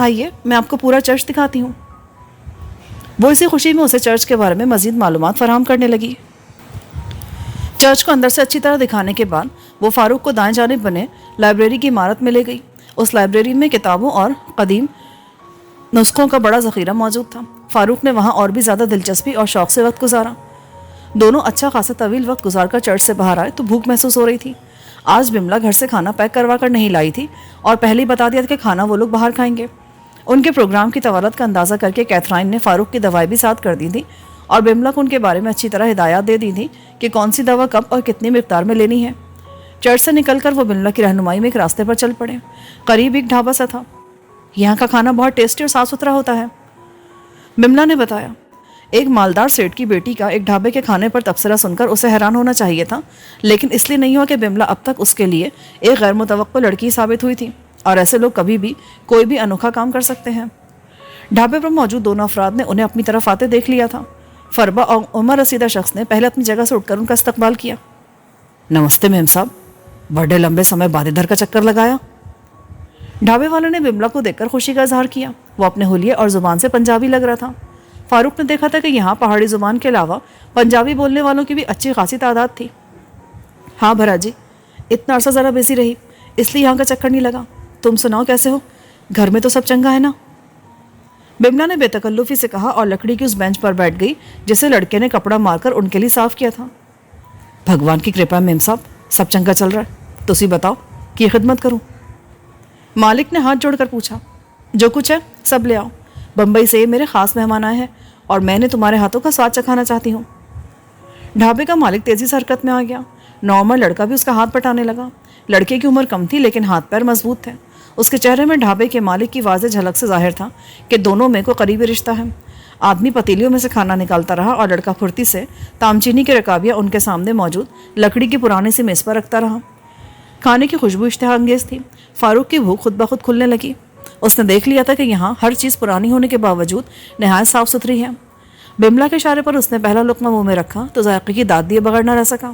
آئیے میں آپ کو پورا چرچ دکھاتی ہوں۔ وہ اسی خوشی میں اسے چرچ کے بارے میں مزید معلومات فراہم کرنے لگی۔ چرچ کو اندر سے اچھی طرح دکھانے کے بعد وہ فاروق کو دائیں جانب بنے لائبریری کی عمارت میں لے گئی۔ اس لائبریری میں کتابوں اور قدیم نسخوں کا بڑا ذخیرہ موجود تھا۔ فاروق نے وہاں اور بھی زیادہ دلچسپی اور شوق سے وقت گزارا۔ دونوں اچھا خاصا طویل وقت گزار کر چرچ سے باہر آئے تو بھوک محسوس ہو رہی تھی۔ آج بملا گھر سے کھانا پیک کروا کر نہیں لائی تھی اور پہلے ہی بتا دیا تھا کہ کھانا وہ لوگ باہر کھائیں گے۔ ان کے پروگرام کی طوالت کا اندازہ کر کے کیتھرائن نے فاروق کی دوائیں بھی ساتھ کر دی تھی اور بملا کو ان کے بارے میں اچھی طرح ہدایات دے دی تھی کہ کون سی دوا کب اور کتنی مقدار میں لینی ہے۔ چرچ سے نکل کر وہ بملا کی رہنمائی میں ایک راستے پر چل پڑے۔ قریب ایک ڈھابا سا تھا۔ یہاں کا کھانا بہت ٹیسٹی اور صاف ستھرا ہوتا ہے، بملا نے بتایا۔ ایک مالدار سیٹ کی بیٹی کا ایک ڈھابے کے کھانے پر تبصرہ سن کر اسے حیران ہونا چاہیے تھا، لیکن اس لیے نہیں ہوا کہ بملا اب تک اس کے لیے ایک غیر متوقع لڑکی ثابت ہوئی تھی اور ایسے لوگ کبھی بھی کوئی بھی انوکھا کام کر سکتے ہیں۔ ڈھابے پر موجود دونوں افراد نے انہیں اپنی طرف آتے دیکھ لیا تھا۔ فربا اور عمر رسیدہ شخص نے پہلے اپنی جگہ سے اٹھ کر ان کا استقبال کیا۔ نمستے میم صاحب، بڑے لمبے سمے بعد ادھر کا چکر لگایا۔ ڈھابے والے نے بملا کو دیکھ کر خوشی کا اظہار کیا۔ وہ اپنے حلیے اور زبان سے پنجابی لگ رہا تھا۔ فاروق نے دیکھا تھا کہ یہاں پہاڑی زبان کے علاوہ پنجابی بولنے والوں کی بھی اچھی خاصی تعداد تھی۔ ہاں بھرا جی، اتنا عرصہ ذرا بزی رہی اس لیے یہاں کا چکر نہیں لگا۔ تم سناؤ کیسے ہو؟ گھر میں تو سب چنگا ہے نا؟ بملا نے بے تکلفی سے کہا اور لکڑی کی اس بینچ پر بیٹھ گئی جسے لڑکے نے کپڑا مار کر ان کے لیے صاف کیا تھا۔ بھگوان کی کرپا میم صاحب، سب چنگا چل رہا ہے، تسی بتاؤ کی خدمت کروں؟ مالک نے ہاتھ جوڑ کر پوچھا۔ جو کچھ ہے سب لے آؤ، بمبئی سے میرے خاص مہمان آئے ہیں اور میں نے تمہارے ہاتھوں کا سواد چکھانا چاہتی ہوں۔ ڈھابے کا مالک تیزی سے حرکت میں آ گیا۔ نوعمر لڑکا بھی اس کا ہاتھ پٹانے لگا۔ لڑکے کی عمر کم تھی لیکن ہاتھ پیر مضبوط تھے۔ اس کے چہرے میں ڈھابے کے مالک کی واضح جھلک سے ظاہر تھا کہ دونوں میں کوئی قریبی رشتہ ہے۔ آدمی پتیلیوں میں سے کھانا نکالتا رہا اور لڑکا پھرتی سے تامچینی کے رکابیاں ان کے سامنے موجود لکڑی کی پرانی سی میز پر رکھتا رہا۔ کھانے کی خوشبو اشتہا انگیز تھی۔ فاروق کی بھوک خود بخود کھلنے لگی۔ اس نے دیکھ لیا تھا کہ یہاں ہر چیز پرانی ہونے کے باوجود نہایت صاف ستھری ہے۔ بملا کے اشارے پر اس نے پہلا لقمہ منہ میں رکھا تو ذائقے کی داد دیے بغیر نہ رہ سکا۔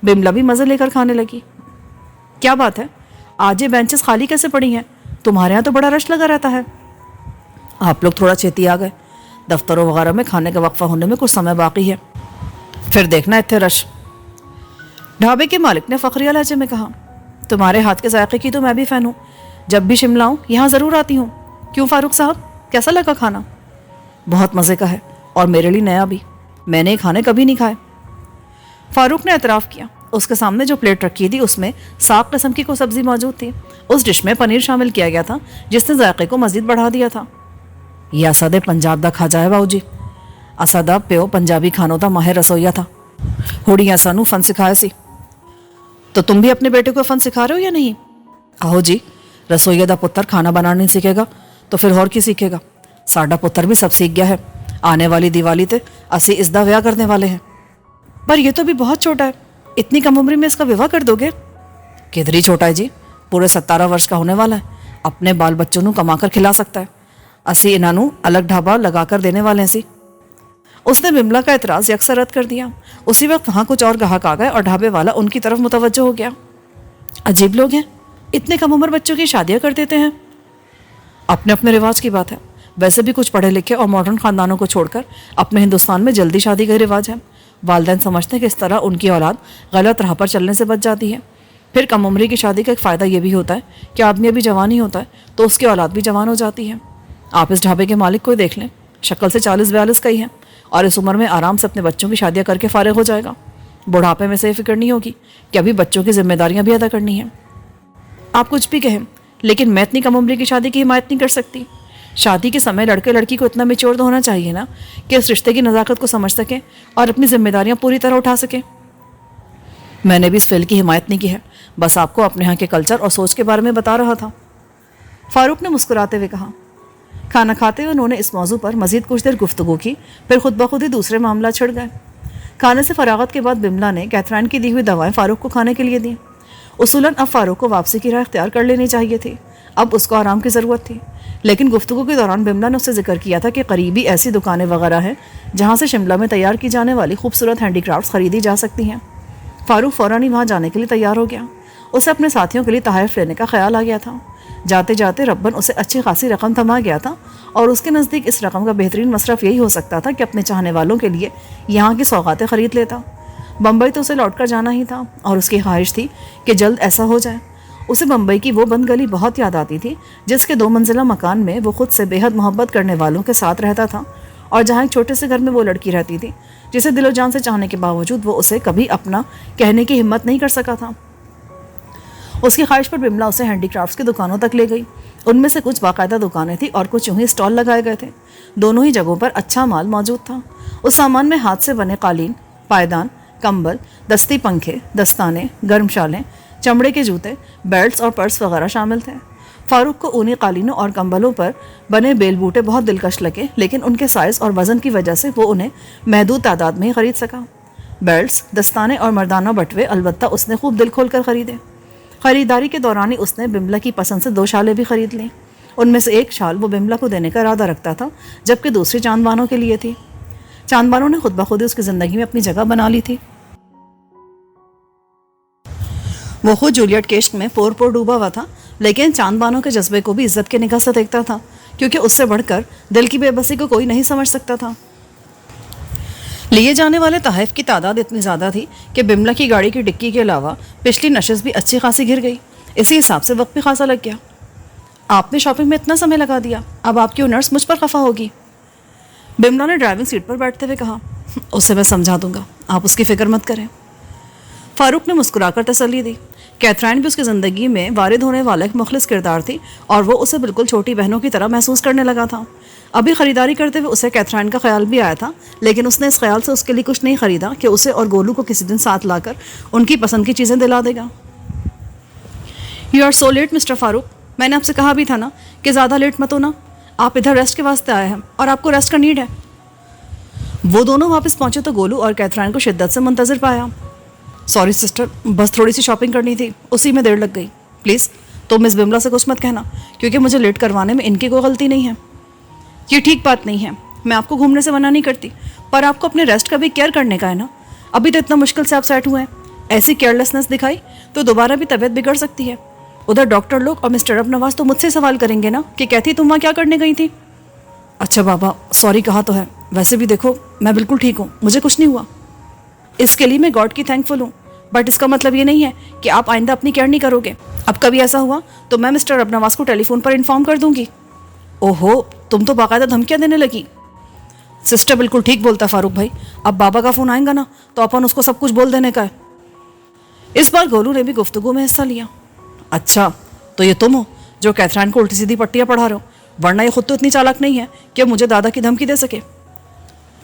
بملا بھی مزے لے کر کھانے لگی۔ کیا بات ہے، آج یہ بینچز خالی کیسے پڑی ہیں؟ تمہارے یہاں تو بڑا رش لگا رہتا ہے۔ آپ لوگ تھوڑا چھیتی آ گئے، دفتروں وغیرہ میں کھانے کا وقفہ ہونے میں کچھ سمے باقی ہے، پھر دیکھنا اتنے رش۔ ڈھابے کے مالک نے فخریہ لہجے میں کہا۔ تمہارے ہاتھ کے ذائقے کی تو میں بھی فین ہوں، جب بھی شملہ ہوں یہاں ضرور آتی ہوں۔ کیوں فاروق صاحب، کیسا لگا کھانا؟ بہت مزے کا ہے اور میرے لیے نیا بھی، میں نے یہ کھانے کبھی نہیں کھائے۔ فاروق نے اعتراف کیا۔ اس کے سامنے جو پلیٹ رکھی تھی اس میں ساگ قسم کی کوئی سبزی موجود تھی۔ اس ڈش میں پنیر شامل کیا گیا تھا جس نے ذائقے کو مزید بڑھا دیا تھا۔ یہ اسد پنجاب دا کھا جائے باؤ جی، اسد پیو پنجابی کھانوں دا ماہر رسوئیا تھا، ہوڑیاں سانو فن سکھایا سی۔ تو تم بھی اپنے بیٹے کو فن سکھا رہے ہو یا نہیں؟ آہو جی، رسوئیا دا پتر کھانا بنانا نہیں سیکھے گا تو پھر اور کی سیکھے گا؟ ساڈا پتر بھی سب سیکھ گیا ہے، آنے والی دیوالی تے اسی اس دا ویاہ کرنے والے ہیں۔ پر یہ تو بھی بہت چھوٹا ہے، اتنی کم عمری میں اس کا وواہ کر دو گے؟ کدھر ہی چھوٹا ہے جی، پورے 17 ورش کا ہونے والا ہے، اپنے بال بچوں نو کما کر کھلا سکتا ہے، اسی انہاں نو الگ ڈھابا لگا کر دینے والے ہیں سی۔ اس نے بملا کا اعتراض یکسر رد کر دیا۔ اسی وقت وہاں کچھ اور گاہک آ گئے اور ڈھابے والا ان کی طرف متوجہ ہو گیا۔ عجیب لوگ ہیں، اتنے کم عمر بچوں کی شادیاں کر دیتے ہیں۔ اپنے اپنے رواج کی بات ہے، ویسے بھی کچھ پڑھے لکھے اور ماڈرن خاندانوں کو چھوڑ کر اپنے ہندوستان میں جلدی شادی کا رواج ہے۔ والدین سمجھتے ہیں کہ اس طرح ان کی اولاد غلط راہ پر چلنے سے بچ جاتی ہے۔ پھر کم عمری کی شادی کا ایک فائدہ یہ بھی ہوتا ہے کہ آدمی ابھی جوان ہی ہوتا ہے تو اس کی اولاد بھی جوان ہو جاتی ہے۔ آپ اس ڈھابے کے مالک کو دیکھ لیں، شکل سے 40-42 کا ہی ہے اور اس عمر میں آرام سے اپنے بچوں کی شادیاں کر کے فارغ ہو جائے گا۔ بڑھاپے میں سے یہ فکر نہیں ہوگی کہ ابھی بچوں کی ذمہ داریاں بھی ادا کرنی ہیں۔ آپ کچھ بھی کہیں لیکن میں اتنی کم عمری کی شادی کی حمایت نہیں کر سکتی۔ شادی کے سمے لڑکے لڑکی کو اتنا میچور ہونا چاہیے نا کہ اس رشتے کی نزاکت کو سمجھ سکے اور اپنی ذمہ داریاں پوری طرح اٹھا سکے۔ میں نے بھی اس فعل کی حمایت نہیں کی ہے، بس آپ کو اپنے ہاں کے کلچر اور سوچ کے بارے میں بتا رہا تھا، فاروق نے مسکراتے ہوئے کہا۔ کھانا کھاتے ہوئے انہوں نے اس موضوع پر مزید کچھ دیر گفتگو کی، پھر خود بخود ہی دوسرے معاملات چھڑ گئے۔ کھانے سے فراغت کے بعد بملا نے کیتھرائن کی دی ہوئی دوائیں فاروق کو کھانے کے لیے دیں۔ اصولاً اب فاروق کو واپسی کی راہ اختیار کر لینی چاہیے تھی، اب اس کو آرام کی ضرورت تھی، لیکن گفتگو کے دوران بملا نے اس سے ذکر کیا تھا کہ قریبی ایسی دکانیں وغیرہ ہیں جہاں سے شملہ میں تیار کی جانے والی خوبصورت ہینڈی کرافٹس خریدی جا سکتی ہیں۔ فاروق فوراً ہی وہاں جانے کے لیے تیار ہو گیا۔ اسے اپنے ساتھیوں کے لیے تحائف لینے کا خیال آ گیا تھا۔ جاتے جاتے ربن اسے اچھی خاصی رقم تھما گیا تھا، اور اس کے نزدیک اس رقم کا بہترین مصرف یہی ہو سکتا تھا کہ اپنے چاہنے والوں کے لیے یہاں کی سوغاتیں خرید لیتا۔ بمبئی تو اسے لوٹ کر جانا ہی تھا، اور اس کی خواہش تھی کہ جلد ایسا ہو جائے۔ اسے بمبئی کی وہ بند گلی بہت یاد آتی تھی جس کے 2 منزلہ مکان میں وہ خود سے بے حد محبت کرنے والوں کے ساتھ رہتا تھا، اور جہاں ایک چھوٹے سے گھر میں وہ لڑکی رہتی تھی جسے دل و جان سے چاہنے کے باوجود وہ اسے کبھی اپنا کہنے کی ہمت نہیں کر سکا تھا۔ اس کی خواہش پر بملا اسے ہینڈی کرافٹس کی دکانوں تک لے گئی۔ ان میں سے کچھ باقاعدہ دکانیں تھیں اور کچھ یوں ہی اسٹال لگائے گئے تھے۔ دونوں ہی جگہوں پر اچھا مال موجود تھا۔ اس سامان میں ہاتھ سے بنے قالین، پائیدان، کمبل، دستی پنکھے، دستانے، گرم شالیں، چمڑے کے جوتے، بیلٹس اور پرس وغیرہ شامل تھے۔ فاروق کو اونی قالینوں اور کمبلوں پر بنے بیل بوٹے بہت دلکش لگے، لیکن ان کے سائز اور وزن کی وجہ سے وہ انہیں محدود تعداد میں ہی خرید سکا۔ بیلٹس، دستانے اور مردانہ بٹوے البتہ اس نے خوب دل کھول کر خریدے۔ خریداری کے دوران ہی اس نے بملا کی پسند سے 2 شالیں بھی خرید لیں۔ ان میں سے ایک شال وہ بملا کو دینے کا ارادہ رکھتا تھا، جبکہ دوسری چاند بانوں کے لیے تھی۔ چاند بانوں نے خود بخود اس کی زندگی میں اپنی جگہ بنا لی تھی۔ وہ خود جولیٹ کے عشق میں پور ڈوبا ہوا تھا، لیکن چاند بانوں کے جذبے کو بھی عزت کے نگاہ سے دیکھتا تھا، کیونکہ اس سے بڑھ کر دل کی بے بسی کو کوئی نہیں سمجھ سکتا تھا۔ لیے جانے والے تحائف کی تعداد اتنی زیادہ تھی کہ بملا کی گاڑی کی ڈکی کے علاوہ پچھلی نشست بھی اچھی خاصی گر گئی۔ اسی حساب سے وقت بھی خاصا لگ گیا۔ آپ نے شاپنگ میں اتنا سمے لگا دیا، اب آپ کی اونرس مجھ پر خفا ہوگی، بملا نے ڈرائیونگ سیٹ پر بیٹھتے ہوئے کہا۔ اسے میں سمجھا دوں گا، آپ اس کی فکر مت کریں، فاروق نے مسکرا کر تسلی دی۔ کیتھرائن بھی اس کی زندگی میں وارد ہونے والا ایک مخلص کردار تھی، اور وہ اسے بالکل چھوٹی بہنوں کی طرح محسوس کرنے لگا تھا۔ ابھی خریداری کرتے ہوئے اسے کیتھرائن کا خیال بھی آیا تھا، لیکن اس نے اس خیال سے اس کے لیے کچھ نہیں خریدا کہ اسے اور گولو کو کسی دن ساتھ لا کر ان کی پسند کی چیزیں دلا دے گا۔ You are so late mister Farooq, میں نے آپ سے کہا بھی تھا نا کہ زیادہ لیٹ مت ہونا، آپ ادھر ریسٹ کے واسطے آئے ہیں اور آپ کو ریسٹ کا نیڈ ہے۔ وہ دونوں واپس پہنچے تو گولو اور کیتھرائن کو شدت سے منتظر پایا۔ سوری سسٹر، بس تھوڑی سی شاپنگ کرنی تھی، اسی میں دیر لگ گئی۔ پلیز تو مس بملا سے کچھ مت کہنا، کیونکہ مجھے لیٹ کروانے میں ان کی کوئی غلطی نہیں ہے۔ یہ ٹھیک بات نہیں ہے، میں آپ کو گھومنے سے منع نہیں کرتی، پر آپ کو اپنے ریسٹ کا بھی کیئر کرنے کا ہے نا۔ ابھی تو اتنا مشکل سے آپ سیٹ ہوئے ہیں، ایسی کیئرلیسنس دکھائی تو دوبارہ بھی طبیعت بگڑ سکتی ہے۔ ادھر ڈاکٹر لوگ اور مسٹر اب نواز تو مجھ سے سوال کریں گے نا کہ کہتی تم وہاں کیا کرنے گئی تھی۔ اچھا بابا، سوری کہا تو ہے، ویسے بھی دیکھو میں بالکل ٹھیک ہوں، مجھے کچھ نہیں ہوا۔ اس کے لیے میں گاڈ کی تھینک فل ہوں، بٹ اس کا مطلب یہ نہیں ہے کہ آپ آئندہ اپنی کیئر نہیں کرو گے۔ اب کبھی ایسا ہوا تو میں مسٹر اب نواز کو ٹیلی فون پر انفارم کر دوں گی۔ اوہو، تم تو باقاعدہ دھمکیاں دینے لگی۔ سسٹر بالکل ٹھیک بولتا فاروق بھائی، اب بابا کا فون آئے گا نا تو اپن اس کو سب کچھ بول دینے کا ہے۔ اس بار گولو نے بھی گفتگو میں حصہ لیا۔ اچھا، تو یہ تم ہو جو کیتھرائن کو الٹی سیدھی پٹیاں پڑھا رہے ہو، ورنہ یہ خود تو اتنی چالاک نہیں ہے کہ مجھے دادا کی دھمکی دے سکے۔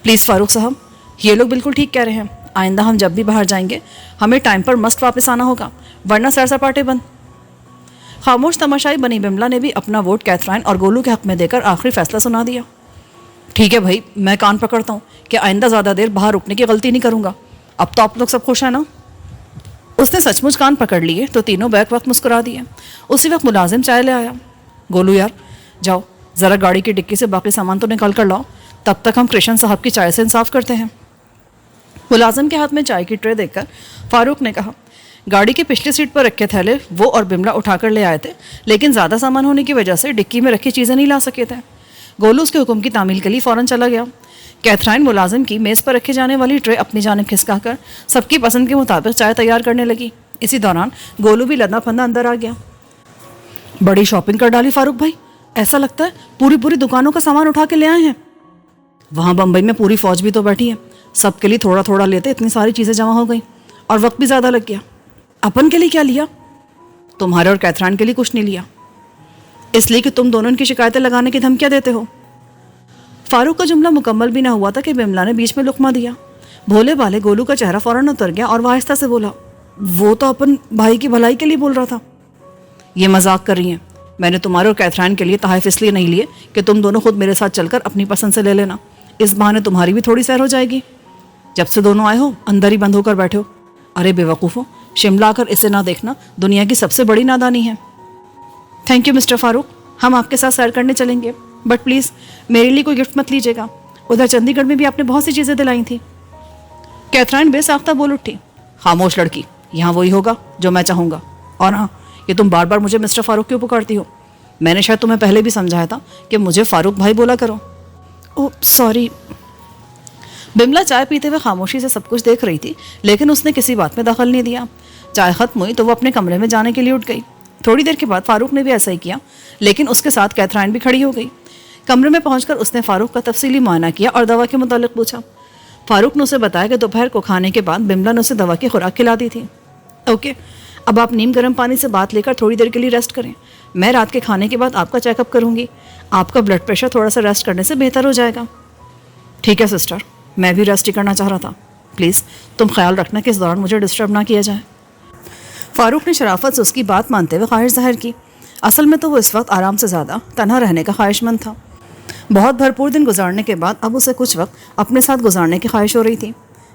پلیز فاروق صاحب، یہ لوگ بالکل ٹھیک کہہ رہے ہیں، آئندہ ہم جب بھی باہر جائیں گے ہمیں ٹائم پر مست واپس آنا ہوگا، ورنہ سیر سپاٹے بند۔ خاموش تماشائی بنی بملا نے بھی اپنا ووٹ کیتھرائن اور گولو کے حق میں دے کر آخری فیصلہ سنا دیا۔ ٹھیک ہے بھائی، میں کان پکڑتا ہوں کہ آئندہ زیادہ دیر باہر رکنے کی غلطی نہیں کروں گا۔ اب تو آپ لوگ سب خوش ہیں نا؟ اس نے سچ مچ کان پکڑ لیے تو تینوں بیک وقت مسکرا دیے۔ اسی وقت ملازم چائے لے آیا۔ گولو یار جاؤ ذرا گاڑی کی ڈکی سے باقی سامان تو نکال کر لاؤ، تب تک ہم کرشن صاحب کی چائے سے انصاف کرتے ہیں۔ ملازم کے ہاتھ میں چائے کی ٹرے دیکھ کر فاروق نے کہا، گاڑی کی پچھلی سیٹ پر رکھے تھیلے وہ اور بملا اٹھا کر لے آئے تھے، لیکن زیادہ سامان ہونے کی وجہ سے ڈکی میں رکھی چیزیں نہیں لا سکے تھے۔ گولو اس کے حکم کی تعمیل کے لیے فوراً چلا گیا۔ کیتھرائن ملازم کی میز پر رکھے جانے والی ٹرے اپنی جانب کھسکا کر سب کی پسند کے مطابق چائے تیار کرنے لگی۔ اسی دوران گولو بھی لدا پھندا اندر آ گیا۔ بڑی شاپنگ کر ڈالی فاروق بھائی، ایسا لگتا ہے پوری دکانوں کا سامان اٹھا کے لے آئے ہیں۔ وہاں بمبئی میں پوری فوج بھی تو بیٹھی ہے، سب کے لیے تھوڑا تھوڑا لیتے اتنی ساری چیزیں جمع ہو گئیں اور وقت بھی زیادہ لگ گیا۔ اپن کے لیے کیا لیا؟ تمہارے اور کیتھرائن کے لیے کچھ نہیں لیا، اس لیے کہ تم دونوں ان کی شکایتیں لگانے کی دھمکیاں دیتے ہو۔ فاروق کا جملہ مکمل بھی نہ ہوا تھا کہ بملا نے بیچ میں لقمہ دیا۔ بھولے بالے گولو کا چہرہ فوراً اتر گیا اور وہ آہستہ سے بولا، وہ تو اپن بھائی کی بھلائی کے لیے بول رہا تھا۔ یہ مذاق کر رہی ہیں، میں نے تمہارے اور کیتھرائن کے لیے تحائف اس لیے نہیں لیے کہ تم دونوں خود میرے ساتھ چل کر اپنی پسند سے لے لینا، اس بہانے تمہاری بھی تھوڑی سیر ہو جائے گی۔ جب سے دونوں آئے ہو اندر ہی بند ہو کر بیٹھے ہو۔ ارے بے وقوفو، شملہ آ کر اسے نہ دیکھنا دنیا کی سب سے بڑی نادانی ہے۔ تھینک یو مسٹر فاروق، ہم آپ کے ساتھ سیر کرنے چلیں گے، بٹ پلیز میرے لیے کوئی گفٹ مت لیجیے گا، ادھر چندی گڑھ میں بھی آپ نے بہت سی چیزیں دلائی تھیں۔ کیتھرائن بے ساختہ بول اٹھی، خاموش لڑکی، یہاں وہی ہوگا جو میں چاہوں گا، اور ہاں یہ تم بار بار مجھے مسٹر فاروق کیوں پکارتی ہو؟ میں نے شاید تمہیں پہلے بھی سمجھایا تھا کہ مجھے فاروق بھائی بولا کرو. اوہ سوری. بملا چائے پیتے ہوئے خاموشی سے سب کچھ دیکھ رہی تھی, لیکن اس نے کسی بات میں دخل نہیں دیا. چائے ختم ہوئی تو وہ اپنے کمرے میں جانے کے لیے اٹھ گئی. تھوڑی دیر کے بعد فاروق نے بھی ایسا ہی کیا, لیکن اس کے ساتھ کیتھرائن بھی کھڑی ہو گئی. کمرے میں پہنچ کر اس نے فاروق کا تفصیلی معائنہ کیا اور دوا کے متعلق پوچھا. فاروق نے اسے بتایا کہ دوپہر کو کھانے کے بعد بملا نے اسے دوا کی خوراک کھلا دی تھی. اوکے, اب آپ نیم گرم پانی سے بات لے کر تھوڑی دیر کے لیے ریسٹ کریں. میں رات کے کھانے کے بعد آپ کا چیک اپ کروں گی. آپ کا بلڈ پریشر تھوڑا سا ریسٹ کرنے سے بہتر ہو جائے گا. ٹھیک ہے سسٹر, میں بھی ریسٹ ہی کرنا چاہ رہا تھا. پلیز تم خیال رکھنا کہ اس دوران مجھے ڈسٹرب نہ کیا جائے. فاروق نے شرافت سے اس کی بات مانتے ہوئے خواہش ظاہر کی. اصل میں تو وہ اس وقت آرام سے زیادہ تنہا رہنے کا خواہش مند تھا. بہت بھرپور دن گزارنے کے بعد اب اسے کچھ وقت اپنے ساتھ گزارنے کی خواہش ہو رہی تھی.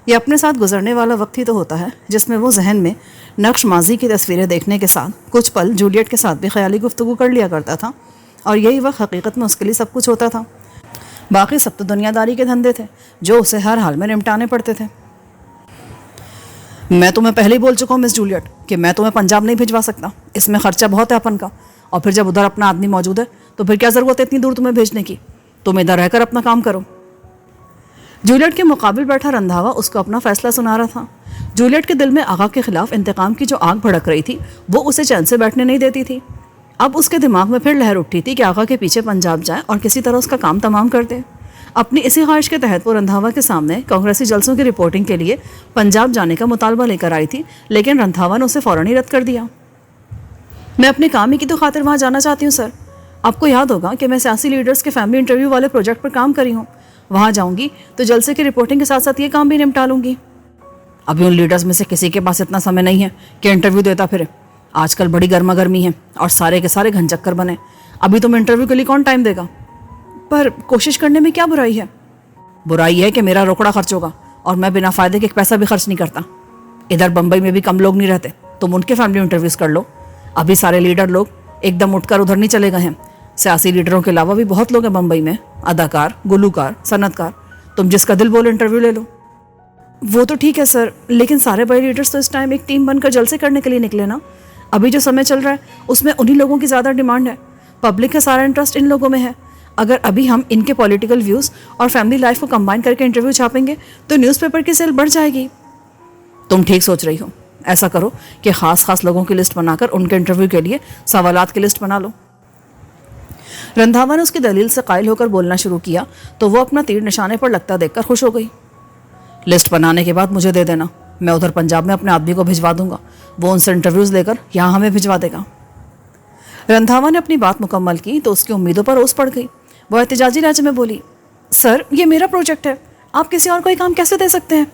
یہ اپنے ساتھ گزرنے والا وقت ہی تو ہوتا ہے جس میں وہ ذہن میں نقش ماضی کی تصویریں دیکھنے کے ساتھ کچھ پل جولیٹ کے ساتھ بھی خیالی گفتگو کر لیا کرتا تھا, اور یہی وقت حقیقت میں اس کے لیے سب کچھ ہوتا تھا. باقی سب تو دنیا داری کے دھندے تھے جو اسے ہر حال میں نمٹانے پڑتے تھے. میں تمہیں پہلے ہی بول چکا ہوں مس جولیٹ کہ میں تمہیں پنجاب نہیں بھجوا سکتا. اس میں خرچہ بہت ہے اپن کا, اور پھر جب ادھر اپنا آدمی موجود ہے تو پھر کیا ضرورت ہے اتنی دور تمہیں بھیجنے کی. تم ادھر رہ کر اپنا کام کرو. جولیٹ کے مقابل بیٹھا رندھاوا اس کو اپنا فیصلہ سنا رہا تھا. جولیٹ کے دل میں آغا کے خلاف انتقام کی جو آگ بھڑک رہی تھی وہ اسے چین سے بیٹھنے نہیں دیتی تھی. اب اس کے دماغ میں پھر لہر اٹھی تھی کہ آغا کے پیچھے پنجاب جائے اور کسی طرح اس کا کام تمام کر دے. اپنی اسی خواہش کے تحت وہ رندھاوا کے سامنے کانگریسی جلسوں کی رپورٹنگ کے لیے پنجاب جانے کا مطالبہ لے کر آئی تھی, لیکن رندھاوا نے اسے فوراً ہی رد کر دیا. میں اپنے کام ہی کی تو خاطر وہاں جانا چاہتی ہوں سر. آپ کو یاد ہوگا کہ میں سیاسی لیڈرز کے فیملی انٹرویو والے پروجیکٹ پر کام کری ہوں. وہاں جاؤں گی تو جلسے کی رپورٹنگ کے ساتھ ساتھ یہ کام بھی نمٹا لوں گی. ابھی ان لیڈرز میں سے کسی کے پاس اتنا سمے نہیں ہے کہ انٹرویو دیتا پھرے. آج کل بڑی گرما گرمی ہے اور سارے کے سارے گھن چکر بنے. ابھی تم انٹرویو کے لیے کون ٹائم دے گا؟ پر کوشش کرنے میں کیا برائی ہے؟ برائی ہے کہ میرا روکڑا خرچ ہوگا اور میں بنا فائدے کے ایک پیسہ بھی خرچ نہیں کرتا. ادھر بمبئی میں بھی کم لوگ نہیں رہتے, تم ان کے فیملی انٹرویوز کر لو. ابھی سارے لیڈر لوگ ایک دم اٹھ کر ادھر نہیں چلے گئے ہیں. سیاسی لیڈروں کے علاوہ بھی بہت لوگ ہیں بمبئی میں, اداکار, گلوکار, صنعت کار. تم جس کا دل بولے انٹرویو لے لو. وہ تو ٹھیک ہے سر, لیکن سارے بڑے لیڈرز تو اس ٹائم ایک ٹیم بن کر جلسے کرنے کے لیے نکلے نا. ابھی جو سمے چل رہا ہے اس میں انہی لوگوں کی زیادہ ڈیمانڈ ہے. پبلک کا سارا انٹرسٹ ان لوگوں میں ہے. اگر ابھی ہم ان کے پولیٹیکل ویوز اور فیملی لائف کو کمبائن کر کے انٹرویو چھاپیں گے تو نیوز پیپر کی سیل بڑھ جائے گی. تم ٹھیک سوچ رہی ہو. ایسا کرو کہ خاص لوگوں کی لسٹ بنا کر ان کے انٹرویو کے لیے سوالات کی لسٹ بنا لو. رندھاوا نے اس کی دلیل سے قائل ہو کر بولنا شروع کیا تو وہ اپنا تیر نشانے پر لگتا دیکھ کر خوش ہو گئی. لسٹ بنانے کے بعد مجھے دے دینا, میں ادھر پنجاب میں اپنے آدمی کو بھجوا دوں گا, وہ ان سے انٹرویوز لے کر یہاں ہمیں بھجوا دے گا. رندھاوا نے اپنی بات مکمل کی تو اس کی امیدوں پر اوس پڑ گئی. وہ احتجاجی لہجے میں بولی, سر یہ میرا پروجیکٹ ہے, آپ کسی اور کو یہ کام کیسے دے سکتے ہیں؟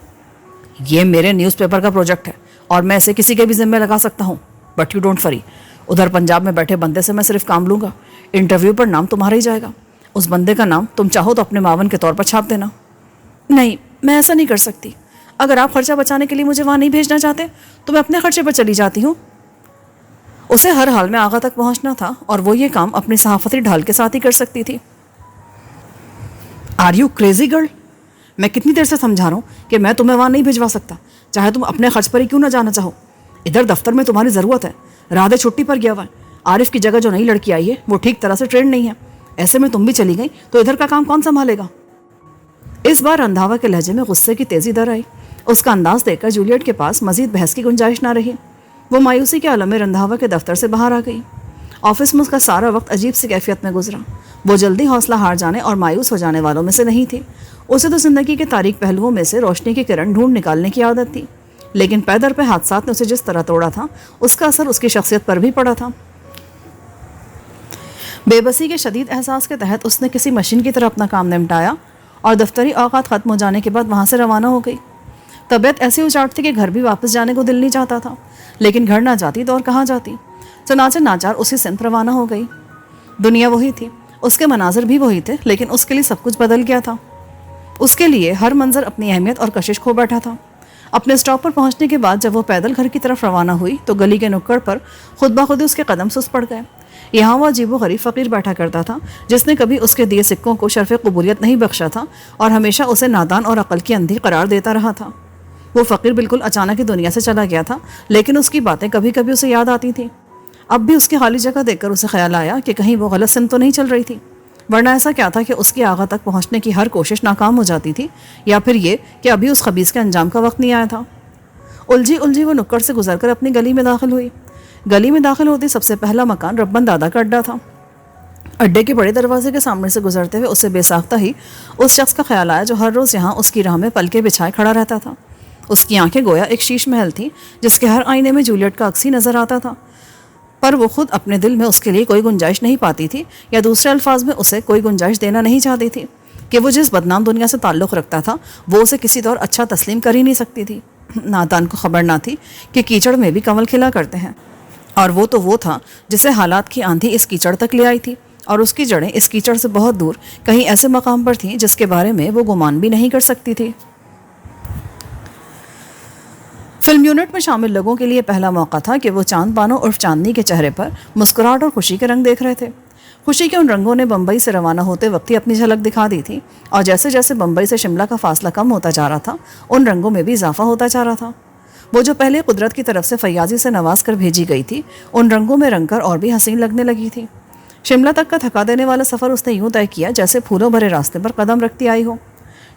یہ میرے نیوز پیپر کا پروجیکٹ ہے اور میں اسے کسی کے بھی ذمہ لگا سکتا ہوں. بٹ یو ڈونٹ وری, ادھر پنجاب میں بیٹھے بندے سے میں صرف کام لوں گا. انٹرویو پر نام تمہارا ہی جائے گا. اس بندے کا نام تم چاہو تو اپنے معاون کے طور پر چھاپ دینا. نہیں, میں ایسا نہیں کر سکتی. اگر آپ خرچہ بچانے کے لیے مجھے وہاں نہیں بھیجنا چاہتے تو میں اپنے خرچے پر چلی جاتی ہوں. اسے ہر حال میں آغا تک پہنچنا تھا اور وہ یہ کام اپنی صحافتی ڈھال کے ساتھ ہی کر سکتی تھی. Are you crazy girl? میں کتنی دیر سے سمجھا رہا ہوں کہ میں تمہیں وہاں نہیں بھجوا سکتا, چاہے تم اپنے خرچ پر ہی کیوں نہ جانا چاہو. ادھر دفتر میں تمہاری ضرورت ہے. رادے چھٹی پر گیا ہوا ہے. عارف کی جگہ جو نئی لڑکی آئی ہے وہ ٹھیک طرح سے ٹرینڈ نہیں ہے. ایسے میں تم بھی چلی گئی تو ادھر کا کام کون سنبھالے گا؟ اس بار رندھاوا کے لہجے میں غصے کی تیزی در آئی. اس کا انداز دیکھ کر جولیٹ کے پاس مزید بحث کی گنجائش نہ رہی. وہ مایوسی کے عالم میں رندھاوا کے دفتر سے باہر آ گئی. آفس میں اس کا سارا وقت عجیب سی کیفیت میں گزرا. وہ جلدی حوصلہ ہار جانے اور مایوس ہو جانے والوں میں سے نہیں تھی. اسے تو زندگی کے تاریک پہلوؤں میں سے روشنی کی کرن ڈھونڈ نکالنے کی عادت تھی, لیکن پے در پہ حادثات نے اسے جس طرح توڑا تھا اس کا اثر اس کی شخصیت پر بھی پڑا تھا. بے بسی کے شدید احساس کے تحت اس نے کسی مشین کی طرح اپنا کام نمٹایا اور دفتری اوقات ختم ہو جانے کے بعد وہاں سے روانہ ہو گئی. طبیعت ایسی اچاٹ تھی کہ گھر بھی واپس جانے کو دل نہیں چاہتا تھا, لیکن گھر نہ جاتی تو اور کہاں جاتی. چنانچہ ناچار اسی سمت روانہ ہو گئی. دنیا وہی تھی, اس کے مناظر بھی وہی تھے, لیکن اس کے لیے سب کچھ بدل گیا تھا. اس کے لیے ہر منظر اپنی اہمیت اور کشش کھو بیٹھا تھا. اپنے اسٹاپ پر پہنچنے کے بعد جب وہ پیدل گھر کی طرف روانہ ہوئی تو گلی کے نکڑ پر خود بخود اس کے قدم سست پڑ گئے. یہاں وہ عجیب و غریب فقیر بیٹھا کرتا تھا جس نے کبھی اس کے دیے سکوں کو شرف قبولیت نہیں بخشا تھا اور ہمیشہ اسے نادان اور عقل کی اندھی قرار دیتا رہا تھا. وہ فقیر بالکل اچانک ہی دنیا سے چلا گیا تھا, لیکن اس کی باتیں کبھی کبھی اسے یاد آتی تھیں. اب بھی اس کی خالی جگہ دیکھ کر اسے خیال آیا کہ کہیں وہ غلط سمت تو نہیں چل رہی تھی، ورنہ ایسا کیا تھا کہ اس کی آغا تک پہنچنے کی ہر کوشش ناکام ہو جاتی تھی، یا پھر یہ کہ ابھی اس خبیث کے انجام کا وقت نہیں آیا تھا۔ الجھی وہ نکڑ سے گزر کر اپنی گلی میں داخل ہوئی۔ گلی میں داخل ہوتی سب سے پہلا مکان ربن دادا کا اڈا تھا۔ اڈے کے بڑے دروازے کے سامنے سے گزرتے ہوئے اسے بے ساختہ ہی اس شخص کا خیال آیا جو ہر روز یہاں اس کی راہ میں پلکے بچھائے کھڑا رہتا تھا۔ اس کی آنکھیں گویا ایک شیش محل تھی جس کے ہر آئینے میں جولیٹ کا عکس ہی نظر آتا تھا، پر وہ خود اپنے دل میں اس کے لیے کوئی گنجائش نہیں پاتی تھی، یا دوسرے الفاظ میں اسے کوئی گنجائش دینا نہیں چاہتی تھی کہ وہ جس بدنام دنیا سے تعلق رکھتا تھا وہ اسے کسی طور اچھا تسلیم کر ہی نہیں سکتی تھی۔ نادان کو خبر نہ تھی کہ کیچڑ میں بھی کنول کھلا کرتے ہیں، اور وہ تھا جسے حالات کی آندھی اس کیچڑ تک لے آئی تھی، اور اس کی جڑیں اس کیچڑ سے بہت دور کہیں ایسے مقام پر تھیں جس کے بارے میں وہ گمان بھی نہیں کر سکتی تھی۔ فلم یونٹ میں شامل لوگوں کے لیے پہلا موقع تھا کہ وہ چاند بانو عرف چاندنی کے چہرے پر مسکراہٹ اور خوشی کے رنگ دیکھ رہے تھے۔ خوشی کے ان رنگوں نے بمبئی سے روانہ ہوتے وقت ہی اپنی جھلک دکھا دی تھی، اور جیسے جیسے بمبئی سے شملہ کا فاصلہ کم ہوتا جا رہا تھا ان رنگوں میں بھی اضافہ ہوتا جا رہا تھا۔ وہ جو پہلے قدرت کی طرف سے فیاضی سے نواز کر بھیجی گئی تھی ان رنگوں میں رنگ کر اور بھی حسین لگنے لگی تھی۔ شملہ تک کا تھکا دینے والا سفر اس نے یوں طے کیا جیسے پھولوں بھرے راستے پر قدم رکھتی آئی ہو۔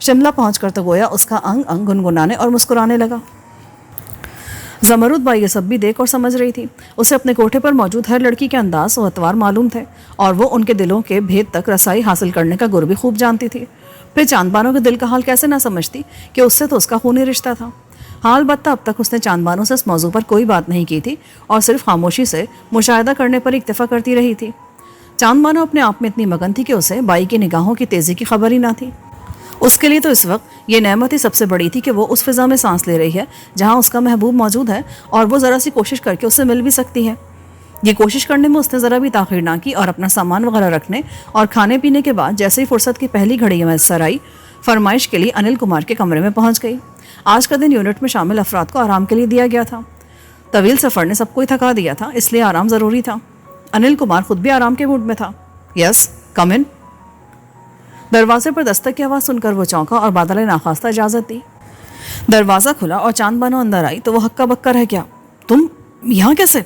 شملہ پہنچ کر تو گویا اس کا انگ انگ گنگنانے اور مسکرانے لگا۔ زمرد بائی یہ سب بھی دیکھ اور سمجھ رہی تھی۔ اسے اپنے کوٹھے پر موجود ہر لڑکی کے انداز و اطوار معلوم تھے، اور وہ ان کے دلوں کے بھید تک رسائی حاصل کرنے کا گر بھی خوب جانتی تھی۔ پھر چاند بانو کے دل کا حال کیسے نہ سمجھتی کہ اس سے تو اس کا خونی رشتہ تھا۔ حال البتہ اب تک اس نے چاند بانو سے اس موضوع پر کوئی بات نہیں کی تھی، اور صرف خاموشی سے مشاہدہ کرنے پر اکتفا کرتی رہی تھی۔ چاند بانو اپنے آپ میں اتنی مگن تھی کہ اسے بائی کی نگاہوں کی تیزی کی خبر ہی نہ تھی۔ اس کے لیے تو اس وقت یہ نعمت ہی سب سے بڑی تھی کہ وہ اس فضا میں سانس لے رہی ہے جہاں اس کا محبوب موجود ہے، اور وہ ذرا سی کوشش کر کے اس سے مل بھی سکتی ہے۔ یہ کوشش کرنے میں اس نے ذرا بھی تاخیر نہ کی، اور اپنا سامان وغیرہ رکھنے اور کھانے پینے کے بعد جیسے ہی فرصت کی پہلی گھڑی میسر آئی، فرمائش کے لیے انل کمار کے کمرے میں پہنچ گئی۔ آج کا دن یونٹ میں شامل افراد کو آرام کے لیے دیا گیا تھا۔ طویل سفر نے سب کو ہی تھکا دیا تھا، اس لیے آرام ضروری تھا۔ انل کمار خود بھی آرام کے موڈ میں تھا۔ یس کم ان۔ دروازے پر دستک کی آواز سن کر وہ چونکا اور بادل ناخواستہ اجازت دی۔ دروازہ کھلا اور چاند بانو اندر آئی تو وہ ہکا بکا رہ گیا۔ تم یہاں کیسے؟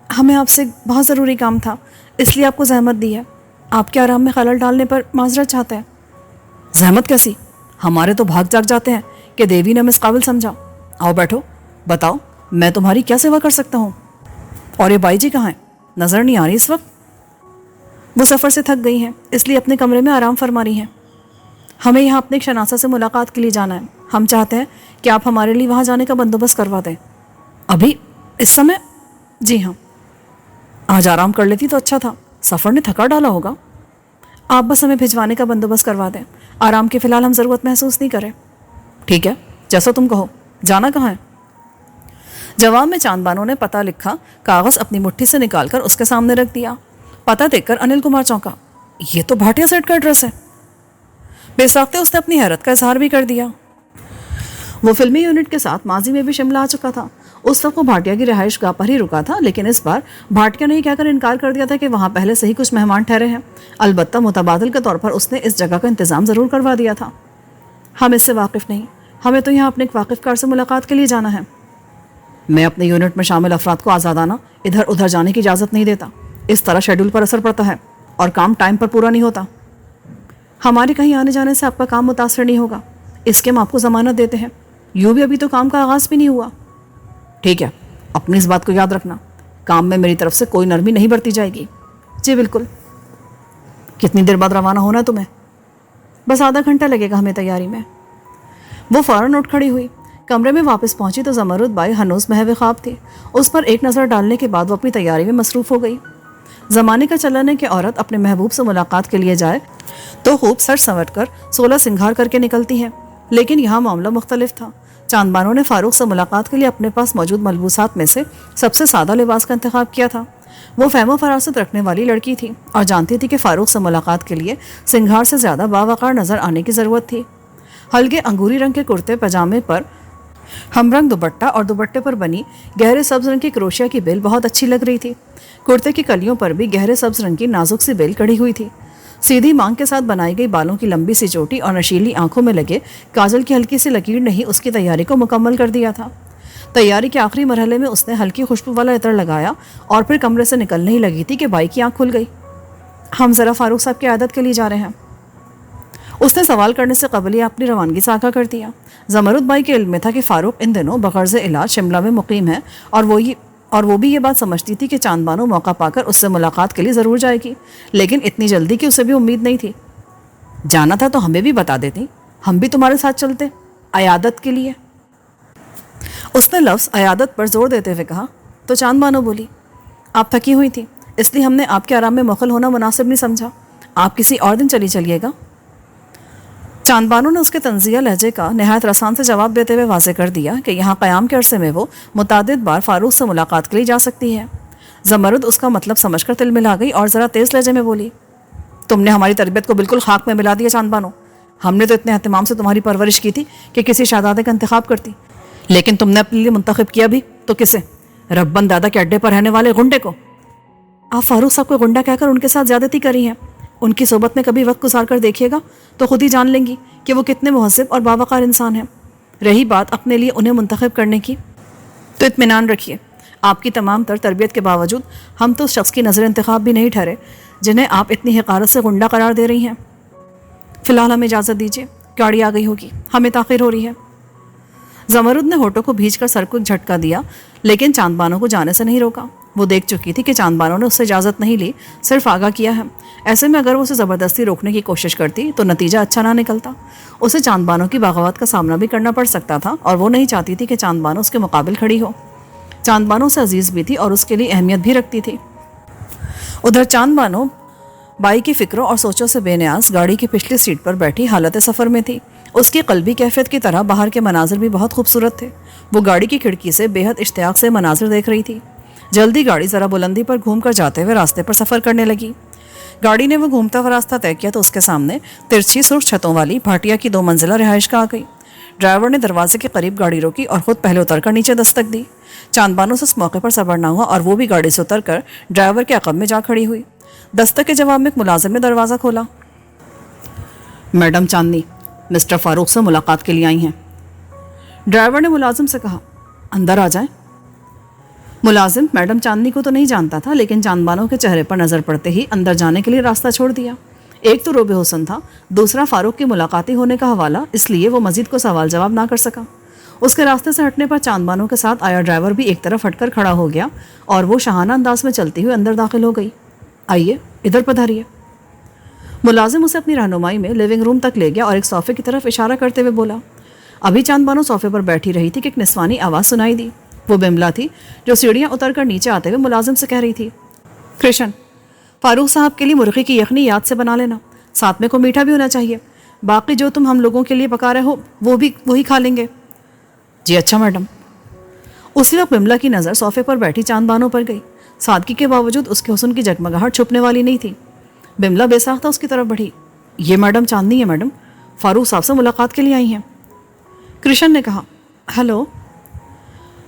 ہمیں آپ سے بہت ضروری کام تھا، اس لیے آپ کو زحمت دی ہے۔ آپ کے آرام میں خلل ڈالنے پر معذرت چاہتے ہیں۔ زحمت کیسی؟ ہمارے تو بھاگ جاگ جاتے ہیں کہ دیوی نے مس قابل سمجھا۔ آؤ بیٹھو، بتاؤ میں تمہاری کیا سیوا کر سکتا ہوں؟ اور یہ بائی جی کہاں ہیں؟ نظر نہیں آ رہی اس وقت۔ وہ سفر سے تھک گئی ہیں، اس لیے اپنے کمرے میں آرام فرما رہی ہیں۔ ہمیں یہاں اپنے ایک شناسہ سے ملاقات کے لیے جانا ہے، ہم چاہتے ہیں کہ آپ ہمارے لیے وہاں جانے کا بندوبست کروا دیں۔ ابھی اس سمے؟ جی ہاں۔ آج آرام کر لیتی تو اچھا تھا، سفر نے تھکا ڈالا ہوگا۔ آپ بس ہمیں بھجوانے کا بندوبست کروا دیں، آرام کی فی الحال ہم ضرورت محسوس نہیں کریں۔ ٹھیک ہے، جیسا تم کہو۔ جانا کہاں ہے؟ جواب میں چاند بانو نے پتہ لکھا کاغذ اپنی مٹھی سے نکال کر اس کے سامنے رکھ دیا۔ پتہ دیکھ کر انل کمار چونکا۔ یہ تو بھاٹیا سیٹ کا ایڈریس ہے۔ بے ساختہ اس نے اپنی حیرت کا اظہار بھی کر دیا۔ وہ فلمی یونٹ کے ساتھ ماضی میں بھی شملہ آ چکا تھا، اس وقت وہ بھاٹیا کی رہائش گاہ پر ہی رکا تھا، لیکن اس بار بھاٹیا نے کہہ کر انکار کر دیا تھا کہ وہاں پہلے سے ہی کچھ مہمان ٹھہرے ہیں۔ البتہ متبادل کے طور پر اس نے اس جگہ کا انتظام ضرور کروا دیا تھا۔ ہم اس سے واقف نہیں، ہمیں تو یہاں اپنے ایک واقف کار سے ملاقات کے لیے جانا ہے۔ میں اپنے یونٹ میں شامل افراد کو آزادانہ ادھر ادھر جانے کی اجازت نہیں دیتا، اس طرح شیڈول پر اثر پڑتا ہے اور کام ٹائم پر پورا نہیں ہوتا۔ ہمارے کہیں آنے جانے سے آپ کا کام متاثر نہیں ہوگا، اس کے ہم آپ کو ضمانت دیتے ہیں۔ یوں بھی ابھی تو کام کا آغاز بھی نہیں ہوا۔ ٹھیک ہے، اپنی اس بات کو یاد رکھنا، کام میں میری طرف سے کوئی نرمی نہیں برتی جائے گی۔ جی بالکل۔ کتنی دیر بعد روانہ ہونا ہے تمہیں؟ بس آدھا گھنٹہ لگے گا ہمیں تیاری میں۔ وہ فوراً اٹھ کھڑی ہوئی، کمرے میں واپس پہنچی تو زمرد بائی ہنوز محو خواب تھی۔ اس پر ایک نظر ڈالنے کے بعد وہ اپنی تیاری میں مصروف ہو گئی۔ زمانے کا چلن ہے کہ عورت اپنے محبوب سے ملاقات کے لیے جائے تو خوب سر سنور کر 16 سنگھار کر کے نکلتی ہے، لیکن یہاں معاملہ مختلف تھا۔ چاند بانو نے فاروق سے ملاقات کے لیے اپنے پاس موجود ملبوسات میں سے سب سے سادہ لباس کا انتخاب کیا تھا۔ وہ فہم و فراست رکھنے والی لڑکی تھی اور جانتی تھی کہ فاروق سے ملاقات کے لیے سنگھار سے زیادہ باوقار نظر آنے کی ضرورت تھی۔ ہلکے انگوری رنگ کے کرتے پاجامے پر ہم رنگ دوپٹہ اور دوپٹے پر بنی گہرے سبز رنگ کی کروشیا کی بیل بہت اچھی لگ رہی تھی۔ کرتے کی کلیوں پر بھی گہرے سبز رنگ کی نازک سی بیل کڑی ہوئی تھی۔ سیدھی مانگ کے ساتھ بنائی گئی بالوں کی لمبی سی چوٹی اور نشیلی آنکھوں میں لگے کاجل کی ہلکی سی لکیر نے ہی اس کی تیاری کو مکمل کر دیا تھا۔ تیاری کے آخری مرحلے میں اس نے ہلکی خوشبو والا عطر لگایا اور پھر کمرے سے نکلنے ہی لگی تھی کہ بائی کی آنکھ کھل گئی۔ ہم ذرا فاروق صاحب کی عیادت کے لیے جا رہے ہیں۔ اس نے سوال کرنے سے قبل ہی اپنی روانگی سے آگاہ کر دیا۔ زمرد بائی کے علم میں تھا کہ فاروق ان دنوں بغرض علاج شملہ میں مقیم ہے، اور وہ بھی یہ بات سمجھتی تھی کہ چاند بانو موقع پا کر اس سے ملاقات کے لیے ضرور جائے گی، لیکن اتنی جلدی کی اسے بھی امید نہیں تھی۔ جانا تھا تو ہمیں بھی بتا دیتی، ہم بھی تمہارے ساتھ چلتے عیادت کے لیے۔ اس نے لفظ عیادت پر زور دیتے ہوئے کہا تو چاند بانو بولی، آپ تھکی ہوئی تھی، اس لیے ہم نے آپ کے آرام میں مخل ہونا مناسب نہیں سمجھا، آپ کسی اور دن چلیے گا۔ چاند بانو نے اس کے طنزیہ لہجے کا نہایت رسان سے جواب دیتے ہوئے واضح کر دیا کہ یہاں قیام کے عرصے میں وہ متعدد بار فاروق سے ملاقات کے لیے جا سکتی ہے۔ زمرد اس کا مطلب سمجھ کر تل ملا گئی اور ذرا تیز لہجے میں بولی، تم نے ہماری تربیت کو بالکل خاک میں ملا دیا چاند بانو۔ ہم نے تو اتنے اہتمام سے تمہاری پرورش کی تھی کہ کسی شہزادے کا انتخاب کرتی، لیکن تم نے اپنے لیے منتخب کیا بھی تو کسے؟ ربن دادا کے اڈے پر رہنے والے غنڈے کو۔ آپ فاروق صاحب کو غنڈا کہہ کر ان کے ساتھ زیادتی کری ہیں۔ ان کی صحبت میں کبھی وقت گزار کر دیکھیے گا تو خود ہی جان لیں گی کہ وہ کتنے مہذب اور باوقار انسان ہیں۔ رہی بات اپنے لیے انہیں منتخب کرنے کی، تو اطمینان رکھیے، آپ کی تمام تر تربیت کے باوجود ہم تو اس شخص کی نظر انتخاب بھی نہیں ٹھہرے جنہیں آپ اتنی حقارت سے غنڈا قرار دے رہی ہیں۔ فی الحال ہمیں اجازت دیجیے، گاڑی آ گئی ہوگی، ہمیں تاخیر ہو رہی ہے۔ زمرد نے ہونٹوں کو بھیج کر سر کو جھٹکا دیا، لیکن چاند بانو کو جانے سے نہیں روکا۔ وہ دیکھ چکی تھی کہ چاند بانو نے اس سے اجازت نہیں لی، صرف آگاہ کیا ہے۔ ایسے میں اگر وہ اسے زبردستی روکنے کی کوشش کرتی تو نتیجہ اچھا نہ نکلتا۔ اسے چاند بانو کی بغاوت کا سامنا بھی کرنا پڑ سکتا تھا، اور وہ نہیں چاہتی تھی کہ چاند بانو اس کے مقابل کھڑی ہو۔ چاند بانو سے عزیز بھی تھی اور اس کے لیے اہمیت بھی رکھتی تھی۔ ادھر چاند بانو بائی کی فکروں اور سوچوں سے بے نیاز گاڑی کی پچھلی سیٹ پر بیٹھی حالت سفر میں تھی۔ اس کی قلبی کیفیت کی طرح باہر کے مناظر بھی بہت خوبصورت تھے۔ وہ گاڑی کی کھڑکی سے بے حد اشتیاق سے مناظر دیکھ رہی تھی۔ جلدی گاڑی ذرا بلندی پر گھوم کر جاتے ہوئے راستے پر سفر کرنے لگی۔ گاڑی نے وہ گھومتا ہوا راستہ طے کیا تو اس کے سامنے ترچھی سرخ چھتوں والی بھاٹیا کی 2 منزلہ رہائش گاہ آ گئی۔ ڈرائیور نے دروازے کے قریب گاڑی روکی اور خود پہلے اتر کر نیچے دستک دی۔ چاند بانو سے اس موقع پر صبر نہ ہوا اور وہ بھی گاڑی سے اتر کر ڈرائیور کے عقب میں جا کھڑی ہوئی۔ دستک کے جواب میں ایک ملازم نے دروازہ کھولا۔ میڈم چاندنی مسٹر فاروق سے ملاقات کے لیے آئی ہیں۔ ڈرائیور نے ملازم سے کہا، اندر آ جائیں۔ ملازم میڈم چاندنی کو تو نہیں جانتا تھا، لیکن چاند بانو کے چہرے پر نظر پڑتے ہی اندر جانے کے لیے راستہ چھوڑ دیا۔ ایک تو روبے حسن تھا، دوسرا فاروق کی ملاقاتی ہونے کا حوالہ، اس لیے وہ مزید کو سوال جواب نہ کر سکا۔ اس کے راستے سے ہٹنے پر چاند بانو کے ساتھ آیا ڈرائیور بھی ایک طرف ہٹ کر کھڑا ہو گیا اور وہ شاہانہ انداز میں چلتی ہوئی اندر داخل ہو گئی۔ آئیے ادھر پدھاریے۔ ملازم اسے اپنی رہنمائی میں لیونگ روم تک لے گیا اور ایک صوفے کی طرف اشارہ کرتے ہوئے بولا۔ ابھی چاند بانو صوفے پر بیٹھی رہی تھی کہ ایک نسوانی آواز سنائی دی۔ وہ بملا تھی جو سیڑھیاں اتر کر نیچے آتے ہوئے ملازم سے کہہ رہی تھی، کرشن فاروق صاحب کے لیے مرغی کی یخنی یاد سے بنا لینا، ساتھ میں کو میٹھا بھی ہونا چاہیے، باقی جو تم ہم لوگوں کے لیے پکا رہے ہو وہی کھا لیں گے۔ جی اچھا میڈم۔ اسی وقت بملا کی نظر صوفے پر بیٹھی چاند بانو پر گئی۔ سادگی کے باوجود اس کے حسن کی جگمگاہٹ چھپنے والی نہیں تھی۔ بملا بے ساختہ اس کی طرف بڑھی۔ یہ میڈم چاندنی ہے میڈم، فاروق صاحب سے ملاقات کے لیے آئی ہیں۔ کرشن نے کہا، ہیلو۔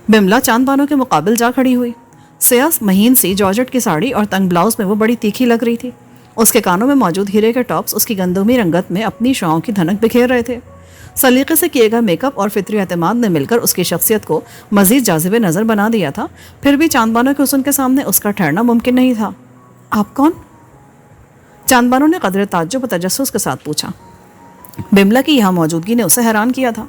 بملا چاند بانو کے مقابل جا کھڑی ہوئی۔ سیاہ مہین سی جارجٹ کی ساڑی اور تنگ بلاؤز میں وہ بڑی تیکھی لگ رہی تھی۔ اس کے کانوں میں موجود ہیرے کے ٹاپس اس کی گندمی رنگت میں اپنی شعاؤں کی دھنک بکھیر رہے تھے۔ سلیقے سے کیے گئے میک اپ اور فطری اعتماد نے مل کر اس کی شخصیت کو مزید جاذب نظر بنا دیا تھا، پھر بھی چاند بانو کے حسن کے سامنے اس کا ٹھہرنا ممکن نہیں تھا۔ آپ کون؟ چاند بانو نے قدر تعجب و تجسس کے ساتھ پوچھا۔ بملا کی یہاں موجودگی نے اسے حیران کیا تھا۔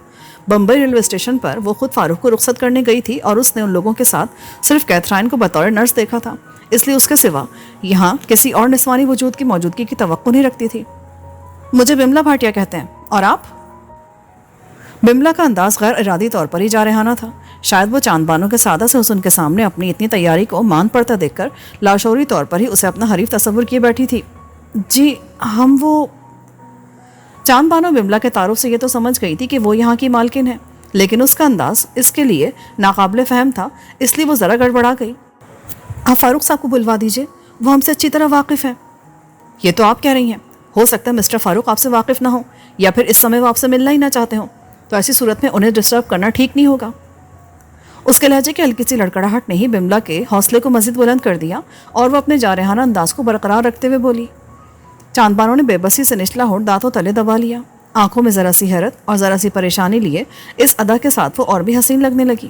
بمبئی ریلوے اسٹیشن پر وہ خود فاروق کو رخصت کرنے گئی تھی اور اس نے ان لوگوں کے ساتھ صرف کیتھرائن کو بطور نرس دیکھا تھا، اس لیے اس کے سوا یہاں کسی اور نسوانی وجود کی موجودگی کی توقع نہیں رکھتی تھی۔ مجھے بملا بھاٹیا کہتے ہیں، اور آپ؟ بملا کا انداز غیر ارادی طور پر ہی جارحانہ تھا۔ شاید وہ چاند بانو کے سادہ سے حسن کے سامنے اپنی اتنی تیاری کو مان پڑتا دیکھ کر لاشعوری طور پر ہی اسے اپنا حریف تصور کیے بیٹھی تھی۔ جی ہم وہ… چاند بانو بملا کے تعارف سے یہ تو سمجھ گئی تھی کہ وہ یہاں کی مالکن ہے، لیکن اس کا انداز اس کے لیے ناقابل فہم تھا، اس لیے وہ ذرا گڑبڑا گئی۔ آپ فاروق صاحب کو بلوا دیجیے، وہ ہم سے اچھی طرح واقف ہیں۔ یہ تو آپ کہہ رہی ہیں، ہو سکتا ہے مسٹر فاروق آپ سے واقف نہ ہو، یا پھر اس سمے وہ آپ سے ملنا ہی نہ چاہتے ہوں، تو ایسی صورت میں انہیں ڈسٹرب کرنا ٹھیک نہیں ہوگا۔ اس کے لہجے کی ہلکی سی لڑکڑاہٹ نے ہی بملا کے حوصلے کو مزید بلند کر دیا اور وہ اپنے جارحانہ انداز کو برقرار رکھتے ہوئے بولی۔ چاند بانو نے بے بسی سے نچلا ہونٹ دانتوں تلے دبا لیا، آنکھوں میں ذرا سی حیرت اور ذرا سی پریشانی لیے اس ادا کے ساتھ وہ اور بھی حسین لگنے لگی۔